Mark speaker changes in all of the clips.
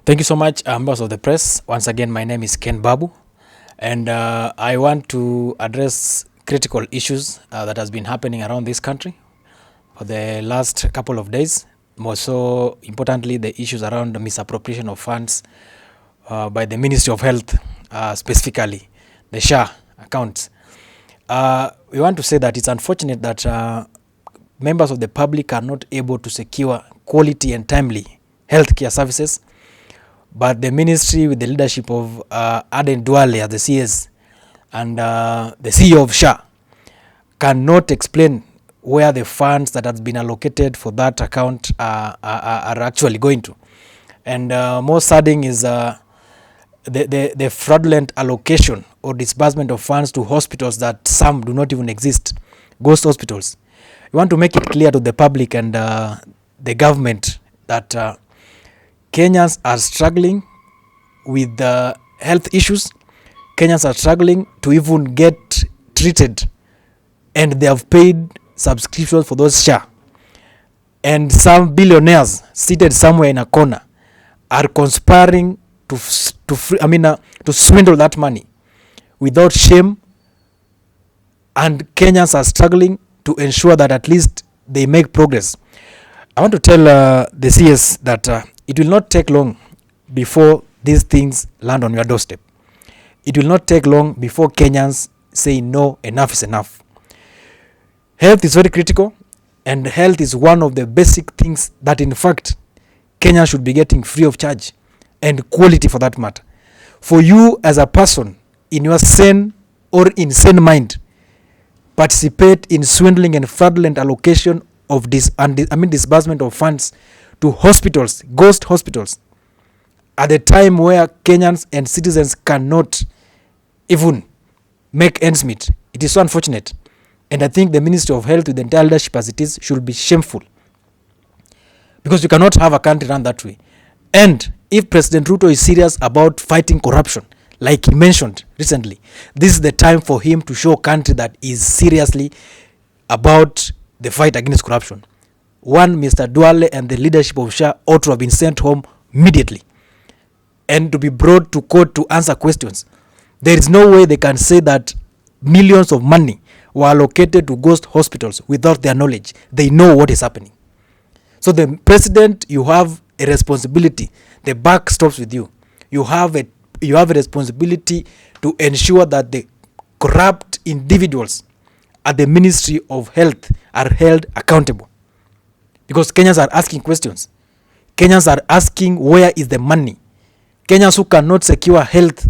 Speaker 1: Thank you so much, members of the press. Once again, my name is Ken Babu, and I want to address critical issues that has been happening around this country for the last couple of days. More so importantly, the issues around the misappropriation of funds by the Ministry of Health, specifically the SHA accounts. We want to say that it's unfortunate that members of the public are not able to secure quality and timely healthcare services, but the ministry, with the leadership of Aden Duale as the CS and the CEO of SHA, cannot explain where the funds that has been allocated for that account are actually going to. And more saddening is the fraudulent allocation or disbursement of funds to hospitals that some do not even exist, ghost hospitals. We want to make it clear to the public and the government that Kenyans are struggling with health issues. Kenyans are struggling to even get treated, and they have paid subscriptions for those SHA. And some billionaires seated somewhere in a corner are conspiring to swindle that money without shame, and Kenyans are struggling to ensure that at least they make progress. I want to tell the CS that it will not take long before these things land on your doorstep. It will not take long before Kenyans say no, enough is enough. Health is very critical, and health is one of the basic things that in fact Kenya should be getting free of charge, and quality for that matter. For you as a person in your sane or insane mind participate in swindling and fraudulent allocation of disbursement of funds to hospitals, ghost hospitals, at a time where Kenyans and citizens cannot even make ends meet. It is so unfortunate. And I think the Ministry of Health, with the entire leadership as it is, should be shameful. Because you cannot have a country run that way. And if President Ruto is serious about fighting corruption, like he mentioned recently, this is the time for him to show a country that is seriously about the fight against corruption. One, Mr. Duale and the leadership of SHA ought to have been sent home immediately and to be brought to court to answer questions. There is no way they can say that millions of money were allocated to ghost hospitals without their knowledge. They know what is happening. So the president, you have a responsibility. The buck stops with you. You have a responsibility to ensure that the corrupt individuals at the Ministry of Health are held accountable. Because Kenyans are asking questions. Kenyans are asking, where is the money? Kenyans who cannot secure health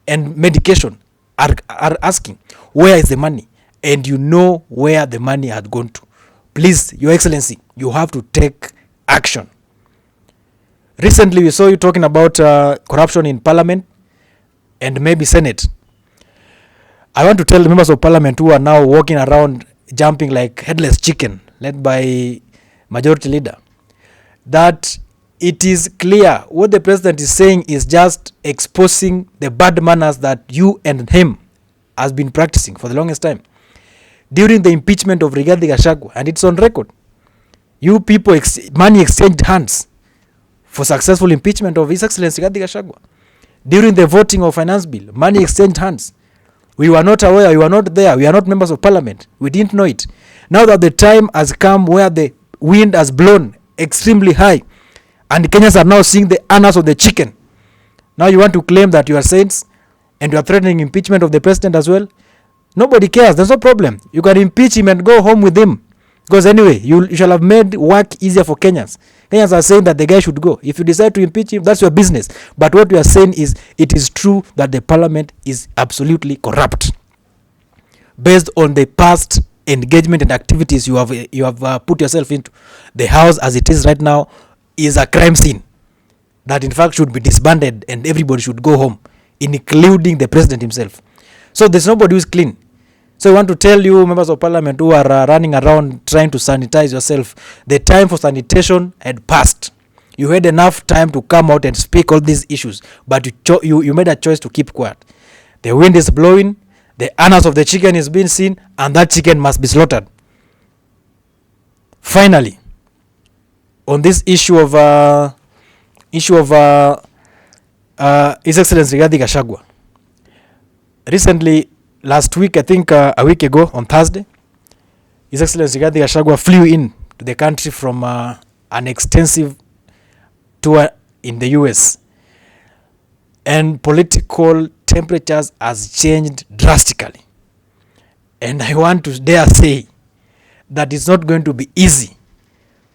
Speaker 1: and medication are asking, where is the money? And you know where the money had gone to. Please, Your Excellency, you have to take action. Recently, we saw you talking about corruption in Parliament and maybe Senate. I want to tell the members of Parliament who are now walking around jumping like headless chicken, led by Majority Leader, that it is clear what the president is saying is just exposing the bad manners that you and him has been practicing for the longest time. During the impeachment of Rigathi Gachagua, and it's on record, you people money exchanged hands for successful impeachment of His Excellency Rigathi Gachagua. During the voting of finance bill, money exchanged hands. We were not aware, we were not there, we are not members of parliament. We didn't know it. Now that the time has come where the wind has blown extremely high and Kenyans are now seeing the annals of the chicken, now you want to claim that you are saints and you are threatening impeachment of the president as well? Nobody cares. There's no problem. You can impeach him and go home with him. Because anyway, you shall have made work easier for Kenyans. Kenyans are saying that the guy should go. If you decide to impeach him, that's your business. But what we are saying is, it is true that the parliament is absolutely corrupt. Based on the past engagement and activities you have put yourself into, the house as it is right now is a crime scene that in fact should be disbanded and everybody should go home, including the president himself. So there's nobody who's clean. So I want to tell you, members of parliament who are running around trying to sanitize yourself, the time for sanitation had passed. You had enough time to come out and speak all these issues, but you made a choice to keep quiet. The wind is blowing, the annals of the chicken is being seen, and that chicken must be slaughtered. Finally, on this issue of issue of His Excellency Rigathi Gachagua. Recently, last week, I think a week ago on Thursday, His Excellency Rigathi Gachagua flew in to the country from an extensive tour in the US. And political temperatures has changed drastically. And I want to dare say that it's not going to be easy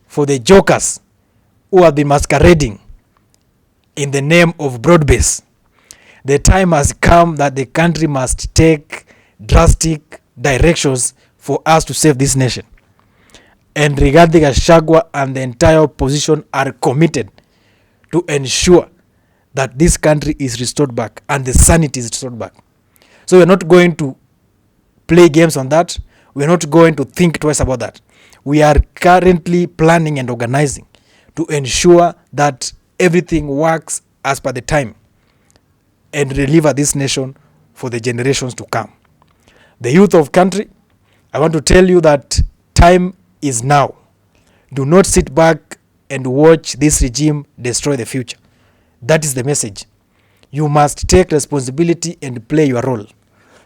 Speaker 1: for the jokers who have been masquerading in the name of broad base. The time has come that the country must take drastic directions for us to save this nation. And Rigathi Gachagua and the entire opposition are committed to ensure that this country is restored back and the sanity is restored back. So we're not going to play games on that. We're not going to think twice about that. We are currently planning and organizing to ensure that everything works as per the time and deliver this nation for the generations to come. The youth of country, I want to tell you that time is now. Do not sit back and watch this regime destroy the future. That is the message. You must take responsibility and play your role.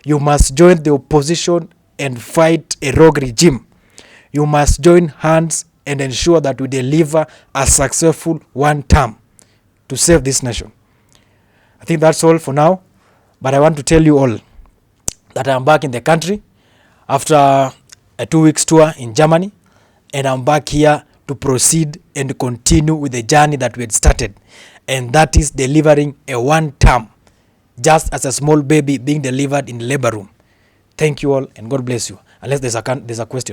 Speaker 1: You must join the opposition and fight a rogue regime. You must join hands and ensure that we deliver a successful one term to save this nation. I think that's all for now, but I want to tell you all that I'm back in the country after a 2 weeks tour in Germany, and I'm back here to proceed and continue with the journey that we had started, and that is delivering a one term, just as a small baby being delivered in the labor room. Thank you all, and God bless you. Unless there's a question.